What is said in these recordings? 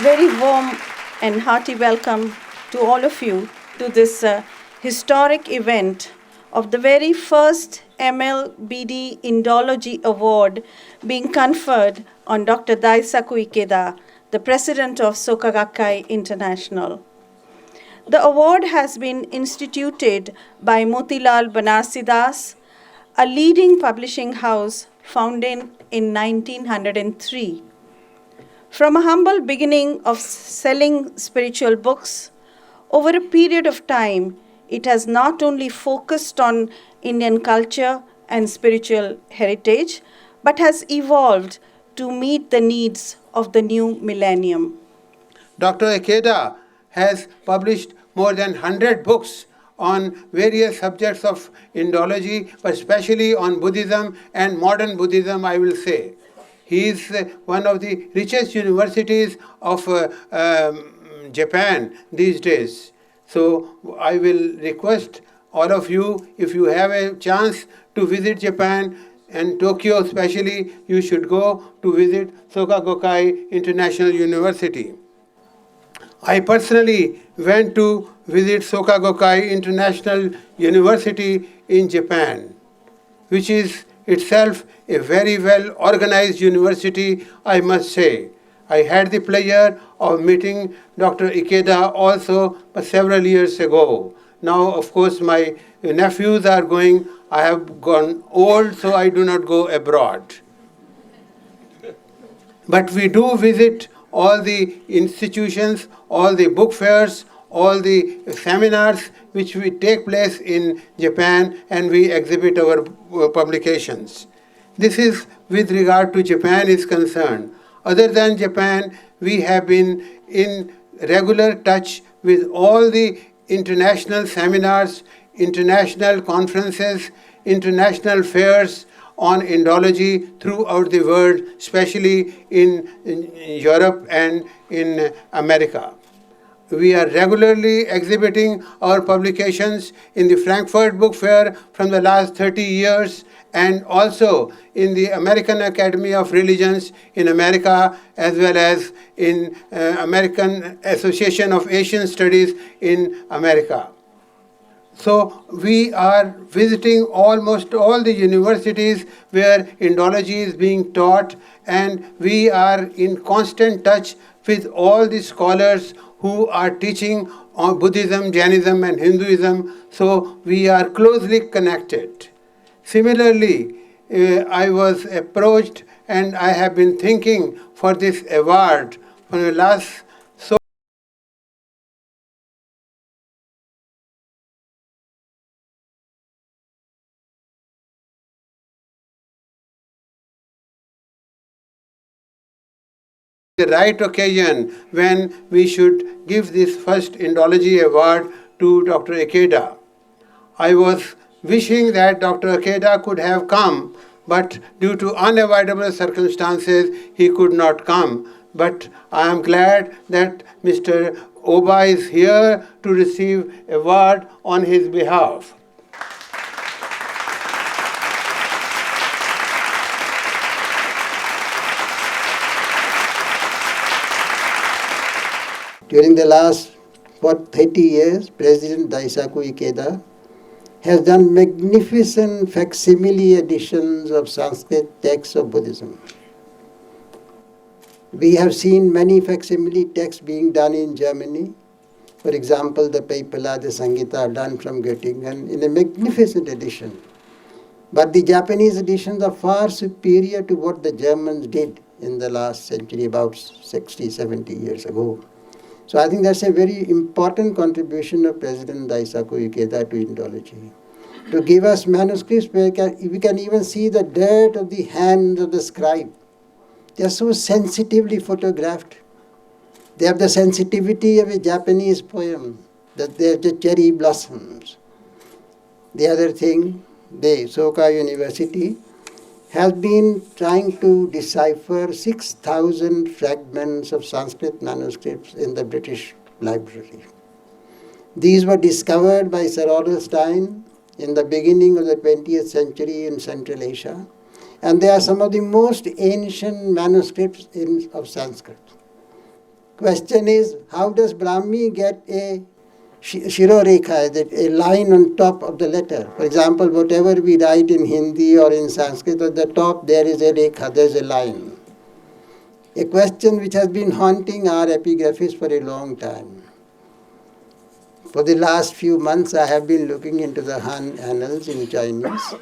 Very warm and hearty welcome to all of you to this historic event of the very first MLBD Indology Award being conferred on Dr. Daisaku Ikeda, the president of Soka Gakkai International. The award has been instituted by Motilal Banarsidass, a leading publishing house founded in 1903. From a humble beginning of selling spiritual books, over a period of time, it has not only focused on Indian culture and spiritual heritage, but has evolved to meet the needs of the new millennium. Dr. Ikeda has published more than 100 books on various subjects of Indology, but especially on Buddhism and modern Buddhism, I will say. He is one of the richest universities of Japan these days. So I will request all of you, if you have a chance to visit Japan, and Tokyo especially, you should go to visit Soka Gakkai International University. I personally went to visit Soka Gakkai International University in Japan, which is itself a very well organized university, I must say. I had the pleasure of meeting Dr. Ikeda also several years ago. Now, of course, my nephews are going. I have gone old, so I do not go abroad. But we do visit all the institutions, all the book fairs, all the seminars which we take place in Japan, and we exhibit our publications. This is with regard to Japan is concerned. Other than Japan, we have been in regular touch with all the international seminars, international conferences, international fairs on Indology throughout the world, especially in Europe and in America. We are regularly exhibiting our publications in the Frankfurt Book Fair from the last 30 years, and also in the American Academy of Religions in America, as well as in American Association of Asian Studies in America. So we are visiting almost all the universities where Indology is being taught, and we are in constant touch with all the scholars who are teaching on Buddhism, Jainism, and Hinduism, so we are closely connected. Similarly, I was approached, and I have been thinking for this award for the last the right occasion when we should give this first Indology award to Dr. Ikeda. I was wishing that Dr. Ikeda could have come, but due to unavoidable circumstances, he could not come. But I am glad that Mr. Oba is here to receive award on his behalf. During the last 30 years, President Daisaku Ikeda has done magnificent facsimile editions of Sanskrit texts of Buddhism. We have seen many facsimile texts being done in Germany. For example, the Paipala, the Sangita done from Göttingen in a magnificent edition. But the Japanese editions are far superior to what the Germans did in the last century, about 60, 70 years ago. So I think that's a very important contribution of President Daisaku Ikeda to Indology. To give us manuscripts where we can even see the dirt of the hand of the scribe. They are so sensitively photographed. They have the sensitivity of a Japanese poem, that they are the cherry blossoms. The other thing, the Soka University has been trying to decipher 6,000 fragments of Sanskrit manuscripts in the British Library. These were discovered by Sir Orlstein in the beginning of the 20th century in Central Asia, and they are some of the most ancient manuscripts of Sanskrit. Question is, how does Brahmi get a Shirorekha, a line on top of the letter? For example, whatever we write in Hindi or in Sanskrit, at the top there is a rekha, there is a line. A question which has been haunting our epigraphists for a long time. For the last few months, I have been looking into the Han annals in Chinese.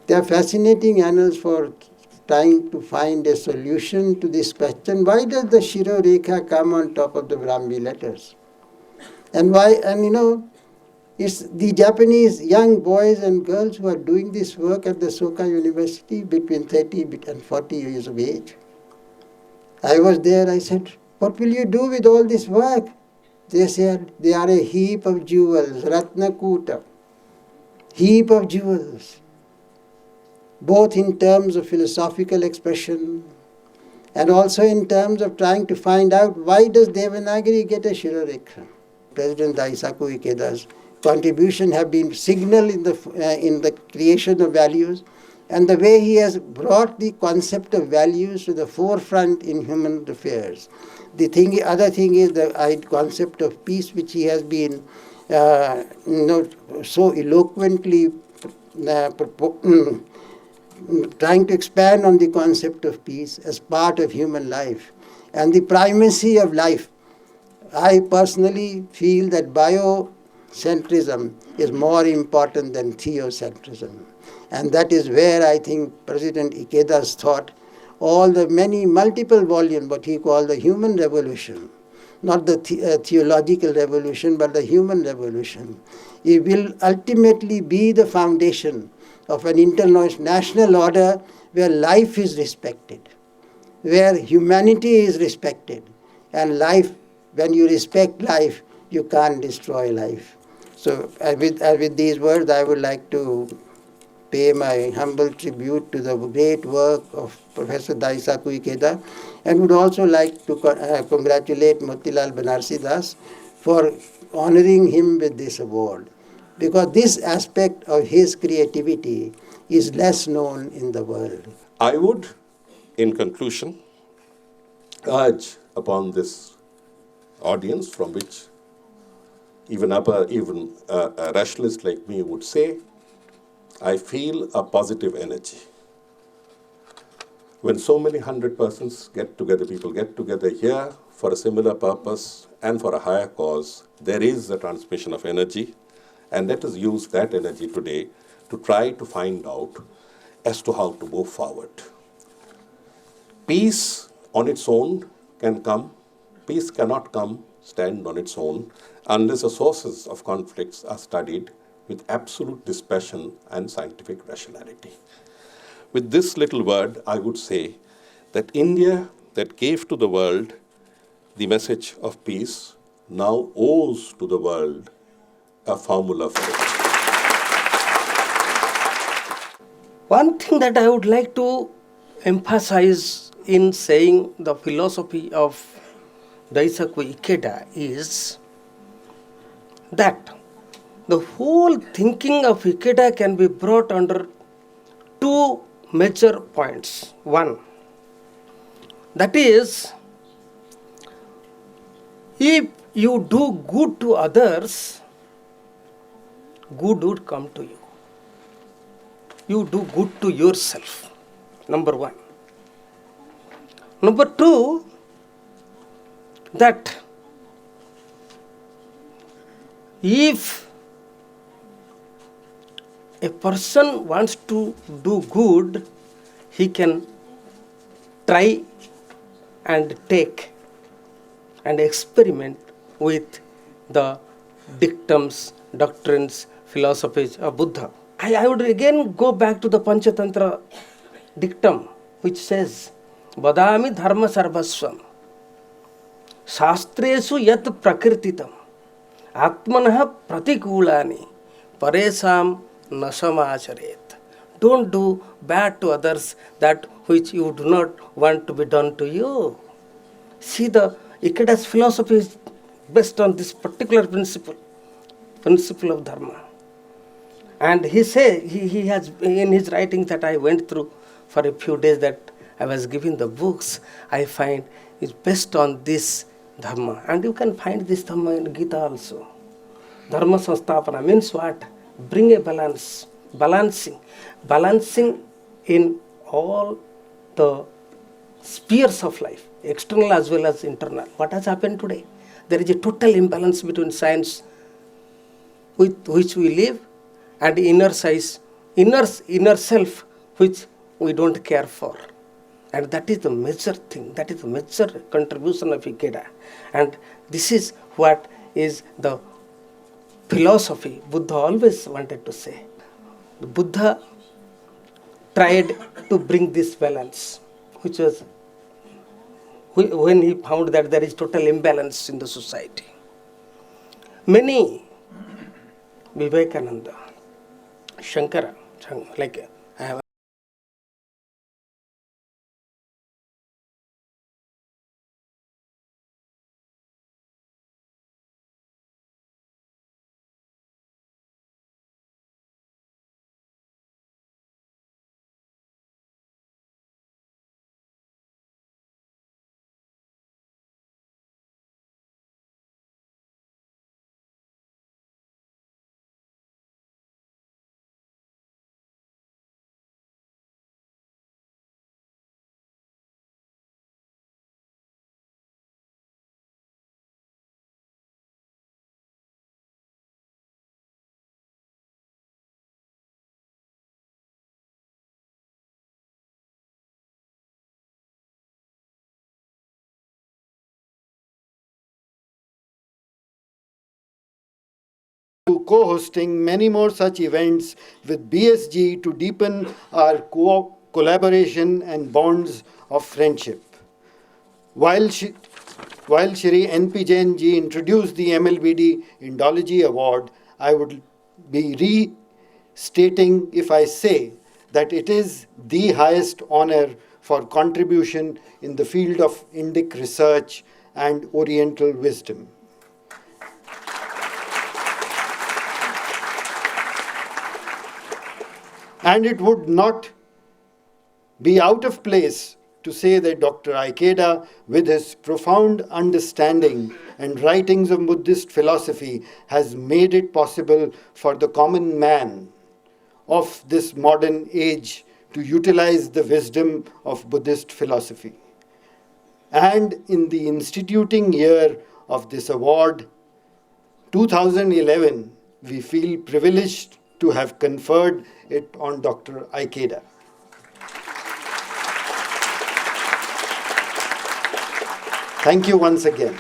They are fascinating annals for trying to find a solution to this question. Why does the Shiro Rekha come on top of the Brahmi letters? And why, it's the Japanese young boys and girls who are doing this work at the Soka University between 30 and 40 years of age. I was there, I said, what will you do with all this work? They said, they are a heap of jewels, Ratnakuta, heap of jewels, both in terms of philosophical expression and also in terms of trying to find out why does Devanagari get a Shirorekha. President Daisaku Ikeda's contribution have been signal in the creation of values, and the way he has brought the concept of values to the forefront in human affairs. Other thing is the concept of peace, which he has been so eloquently trying to expand on the concept of peace as part of human life and the primacy of life. I personally feel that biocentrism is more important than theocentrism. And that is where I think President Ikeda's thought, all the multiple volumes, what he called the human revolution, not the theological revolution, but the human revolution, it will ultimately be the foundation of an international order where life is respected, where humanity is respected, and life, when you respect life, you can't destroy life. So with these words, I would like to pay my humble tribute to the great work of Professor Daisaku Ikeda, and would also like to congratulate Motilal Banarsidass for honoring him with this award, because this aspect of his creativity is less known in the world. I would, in conclusion, urge upon this audience, from which even a rationalist like me would say, I feel a positive energy. When so many 100 persons people get together here for a similar purpose and for a higher cause, there is a transmission of energy, and let us use that energy today to try to find out as to how to move forward. Peace on its own can come. Peace cannot stand on its own unless the sources of conflicts are studied with absolute dispassion and scientific rationality. With this little word, I would say that India, that gave to the world the message of peace, now owes to the world a formula for it. One thing that I would like to emphasize in saying the philosophy of Daisaku Ikeda is that the whole thinking of Ikeda can be brought under two major points. One, that is, if you do good to others, good would come to you. You do good to yourself, number one. Number two, that if a person wants to do good, he can try and take and experiment with the dictums, doctrines, philosophies of Buddha. I would again go back to the Panchatantra dictum, which says, Vadami dharma sarvasvam, shastresu yat prakrititam, atmanah pratikulani, paresam nasamacharet. Don't do bad to others that which you do not want to be done to you. See, the Ikeda's philosophy is based on this particular principle of dharma. And he has in his writings that I went through for a few days, that I was giving the books, I find is based on this Dharma. And you can find this Dharma in Gita also. Dharma Sanstapana means what? Bring a balance, balancing in all the spheres of life, external as well as internal. What has happened today? There is a total imbalance between science with which we live and inner self which we don't care for. And that is the major thing, that is the major contribution of Ikeda. And this is what is the philosophy Buddha always wanted to say. The Buddha tried to bring this balance, which was when he found that there is total imbalance in the society. Many, Vivekananda, Shankara, like I have to co-hosting many more such events with BSG to deepen our collaboration and bonds of friendship. While Shri N.P. Jain ji introduced the MLBD Indology Award, I would be restating if I say that it is the highest honor for contribution in the field of Indic research and Oriental wisdom. And it would not be out of place to say that Dr. Ikeda, with his profound understanding and writings of Buddhist philosophy, has made it possible for the common man of this modern age to utilize the wisdom of Buddhist philosophy. And in the instituting year of this award, 2011, we feel privileged to have conferred it on Dr. Ikeda. Thank you once again.